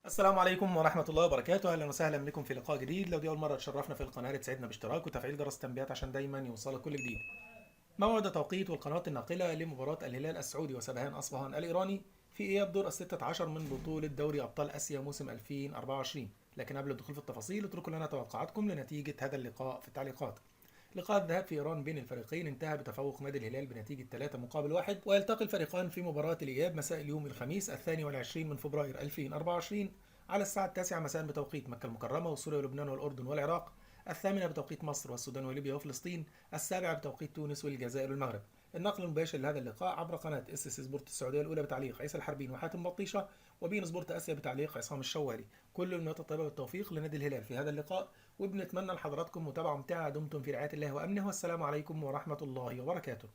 السلام عليكم ورحمة الله وبركاته، أهلا وسهلا بكم في لقاء جديد. لو دي أول مرة تشرفنا في القناة تسعدنا باشتراك وتفعيل جرس التنبيهات عشان دايما يوصلك كل جديد. موعد توقيت والقنوات الناقلة لمباراة الهلال السعودي وسبهان أصبهان الإيراني في إياب دور الستة عشر من بطولة دوري أبطال آسيا موسم 2024. لكن قبل الدخول في التفاصيل اتركوا لنا توقعاتكم لنتيجة هذا اللقاء في التعليقات. لقاء الذهاب في إيران بين الفريقين انتهى بتفوق نادي الهلال بنتيجة 3-1، ويلتقي الفريقان في مباراة الإياب مساء اليوم الخميس 22 من فبراير 2024 على الساعة 9 مساء بتوقيت مكة المكرمة وسوريا ولبنان والأردن والعراق، 8 بتوقيت مصر والسودان وليبيا وفلسطين، 7 بتوقيت تونس والجزائر والمغرب. النقل المباشر لهذا اللقاء عبر قناة اس اس سبورت السعودية الأولى بتعليق عيسى الحربين وحاتم بطيشة، وبين سبورت آسيا بتعليق عصام الشوالي. كل النقاط الطيبة بالتوفيق لنادي الهلال في هذا اللقاء، وبنتمنى لحضراتكم متابعة ممتعة. دمتم في رعاية الله وأمنه، والسلام عليكم ورحمة الله وبركاته.